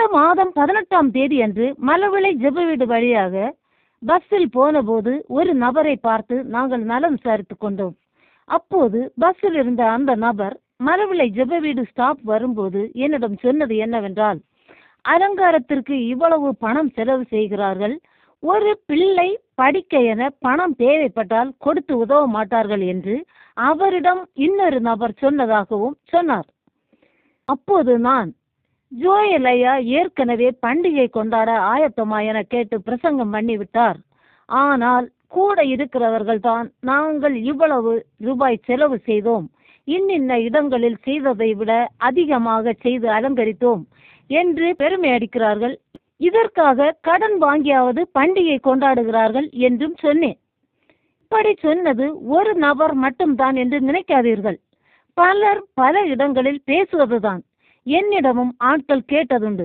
இந்த மாதம் 18ஆம் தேதி அன்று மலவிளை ஜெப வீடு வழியாக பஸ்ஸில் போன போது ஒரு நபரை பார்த்து நாங்கள் நலம் விசாரித்துக் கொண்டோம். அப்போது பஸ்ஸில் இருந்த அந்த நபர் மலவிளை ஜெப வீடு ஸ்டாப் வரும்போது என்னிடம் சொன்னது என்னவென்றால், அலங்காரத்திற்கு இவ்வளவு பணம் செலவு செய்கிறார்கள், ஒரு பிள்ளை படிக்க என பணம் தேவைப்பட்டால் கொடுத்து உதவ மாட்டார்கள் என்று அவரிடம் இன்னொரு நபர் சொன்னதாகவும் சொன்னார். அப்போது நான், ஜோயல் ஐயா ஏற்கனவே பண்டிகை கொண்டாட ஆயத்தமா என கேட்டு பிரசங்கம் பண்ணிவிட்டார். ஆனால் கூட இருக்கிறவர்கள் தான் நாங்கள் இவ்வளவு ரூபாய் செலவு செய்தோம், இன்னின்ன இடங்களில் செய்ததை விட அதிகமாக செய்து அலங்கரித்தோம் என்று பெருமை அடிக்கிறார்கள். இதற்காக கடன் வாங்கியாவது பண்டிகை கொண்டாடுகிறார்கள் என்றும் சொன்னேன். இப்படி சொன்னது ஒரு நபர் மட்டும்தான் என்று நினைக்காதீர்கள். பலர் பல இடங்களில் பேசுவதுதான். என்னிடமும் ஆட்கள் கேட்டதுண்டு.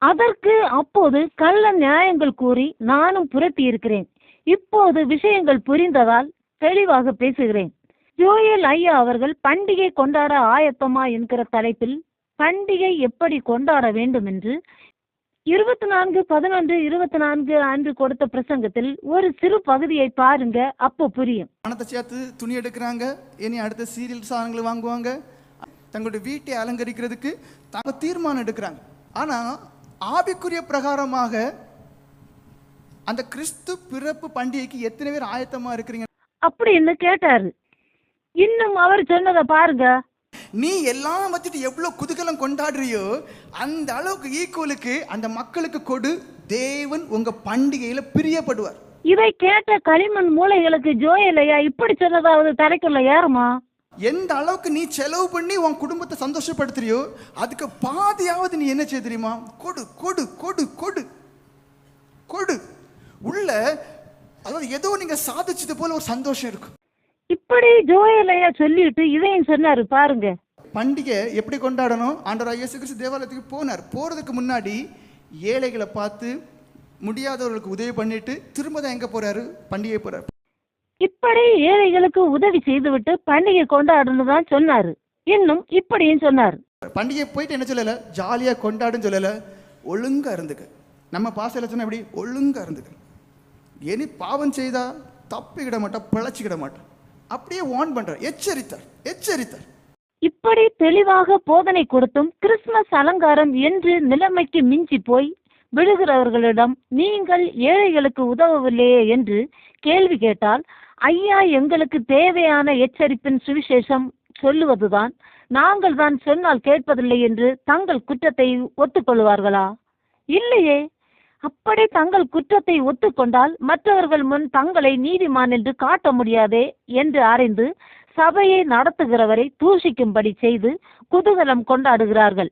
அதற்கு அப்போது கள்ள நியாயங்கள் கூறி நானும் புரட்டி இருக்கிறேன். இப்போது விஷயங்கள் புரிந்ததால் தெளிவாக பேசுகிறேன். ஜோயல் ஐயா அவர்கள் பண்டிகை கொண்டாட ஆயத்தமா என்கிற தலைப்பில் பண்டிகை எப்படி கொண்டாட வேண்டும் என்று 24/11/24 அன்று கொடுத்த பிரசங்கத்தில் ஒரு சிறு பகுதியை பாருங்க, அப்போ புரியும். பணத்தை சேர்த்து துணி எடுக்கிறாங்க, இனி அடுத்த சீரியல் சாதனங்களை வாங்குவாங்க, தங்களுடைய வீட்டை அலங்கரிக்கிறதுக்கு தாங்க தீர்மானம் எடுக்கிறாங்க. ஆனா ஆவிக்குரிய பிரகாரமாக அந்த கிறிஸ்து பிறப்பு பண்டிகைக்கு எத்தனை பேர் ஆயத்தமா இருக்கிறீங்க அப்படின்னு கேட்டாரு. இன்னும் அவர் சொன்னதை பாருங்க. நீ எல்லாம் வச்சுட்டு எவ்வளவு குதூகலம் கொண்டாடுறியோ அந்த அளவுக்கு ஈக்குவலுக்கு அந்த மக்களுக்கு கொடு, தேவன் உங்க பண்டிகையில பிரியப்படுவார். இதை கேட்ட களிமண் மூளைகளுக்கு ஜோயல் ஐயா இப்படி சொன்னதாவது தரைக்குள்ள ஏறுமா? எந்த அளவுக்கு நீ செலவு பண்ணி உன் குடும்பத்தை சந்தோஷப்படுத்துறியோ அதுக்கு பாதியாவது நீ என்ன செய்ய தெரியுமா? கொடு கொடு கொடு கொடு கொடு. உள்ள அதாவது ஏதோ நீங்க சாதிச்சது போல ஒரு சந்தோஷம் இருக்கும். இப்படி ஜோயல் ஐயா சொல்லிட்டு இதையும் சொன்னாரு பாருங்க. பண்டிகை எப்படி கொண்டாடணும்? ஆண்டவராகிய இயேசு கிறிஸ்து தேவாலயத்துக்கு போனார். போறதுக்கு முன்னாடி ஏழைகளை பார்த்து முடியாதவர்களுக்கு உதவி பண்ணிட்டு திரும்ப தான் எங்க போறாரு? பண்டிகை போறாரு. இப்படி ஏழைகளுக்கு உதவி செய்துவிட்டு பண்டிகை கொண்டாடணும் தான் சொன்னாரு. இன்னும் இப்படியும் சொன்னார். பண்டிகை போயிட்டு என்ன சொல்லல, ஜாலியா கொண்டாடுன்னு சொல்லல, ஒழுங்கா இருந்துக்க. நம்ம பாசையில சொன்ன எப்படி ஒழுங்கா இருந்துக்க. இனி பாவம் செய்தா தப்பிக்கிட மாட்டா, பிழைச்சிக்கிட மாட்டா. அப்படியே வார்ன் பண்றார், எச்சரித்தார் எச்சரித்தார். இப்படி தெளிவாக போதனை கொடுத்தும் கிறிஸ்துமஸ் அலங்காரம் என்று நிலைமைக்கு மிஞ்சி போய் விடுகிறவர்களிடம் நீங்கள் ஏழைகளுக்கு உதவவில்லையே என்று கேள்வி கேட்டால், ஐயா எங்களுக்கு தேவையான எச்சரிப்பின் சுவிசேஷம் சொல்லுவதுதான், நாங்கள் தான் சொன்னால் கேட்பதில்லை என்று தங்கள் குற்றத்தை ஒத்துக்கொள்வார்களா? இல்லையே. அப்படி தங்கள் குற்றத்தை ஒத்துக்கொண்டால் மற்றவர்கள் முன் தங்களை நீதிமான் என்று காட்ட முடியாதே என்று அறிந்து சபையை நடத்துகிறவரை தூஷிக்கும்படி செய்து குதூகலம் கொண்டாடுகிறார்கள்.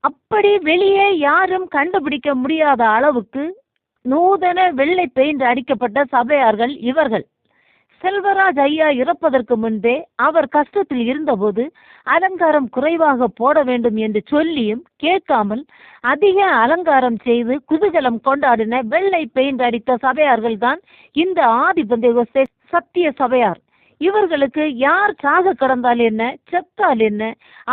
அப்படி வெளியே யாரும் கண்டுபிடிக்க முடியாத அளவுக்கு நூதன வெள்ளை பெயிண்ட் அடிக்கப்பட்ட சபையார்கள் இவர்கள். செல்வராஜ் ஐயா இறப்பதற்கு முன்பே அவர் கஷ்டத்தில் இருந்தபோது அலங்காரம் குறைவாக போட வேண்டும் என்று சொல்லியும் கேட்காமல் அதிக அலங்காரம் செய்து குதூகலம் கொண்டாடின வெள்ளை பெயிண்ட் அடித்த சபையார்கள் தான் இந்த ஆதி பெந்தேகோஸ்தே சத்திய சபையார். இவர்களுக்கு யார் சாக கடந்தால் என்ன, செத்தால் என்ன,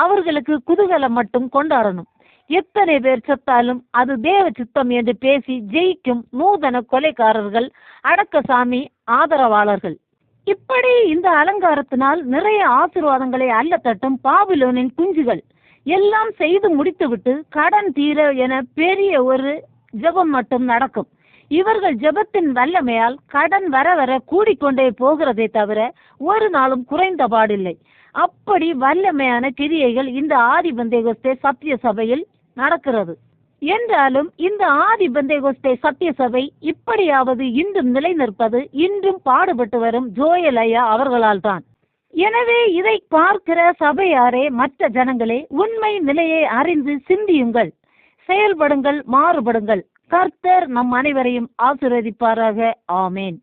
அவர்களுக்கு குதூகலம் மட்டும் கொண்டாடணும். எத்தனை பேர் செத்தாலும் அது தேவ சித்தம் என்று பேசி ஜெயிக்கும் நூதன கொலைக்காரர்கள், அடக்கசாமி ஆதரவாளர்கள். இப்படி இந்த அலங்காரத்தினால் நிறைய ஆசீர்வாதங்களை அல்ல தட்டும் பாபிலோனின் குஞ்சுகள் எல்லாம் செய்து முடித்துவிட்டு கடன் தீர என பெரிய ஒரு ஜெபம் மட்டும் நடக்கும். இவர்கள் ஜெபத்தின் வல்லமையால் கடன் வர வர கூடிக்கொண்டே போகிறதே தவிர ஒரு நாளும் குறைந்த பாடில்லை. அப்படி வல்லமையான கிரியைகள் இந்த ஆதி பெந்தேகோஸ்தே சத்திய சபையில் நடக்கிறது. என்றாலும் இந்த ஆதி பெந்தேகோஸ்தே சத்திய சபை இப்படியாவது இன்றும் நிலை நிற்பது இன்றும் பாடுபட்டு வரும் ஜோயல் ஐயா அவர்களால் தான். எனவே இதை பார்க்கிற சபையாரே, மற்ற ஜனங்களே, உண்மை நிலையை அறிந்து சிந்தியுங்கள், செயல்படுங்கள், மாறுபடுங்கள். கர்த்தர் நம் அனைவரையும் ஆசீர்வதிப்பாராக. ஆமேன்.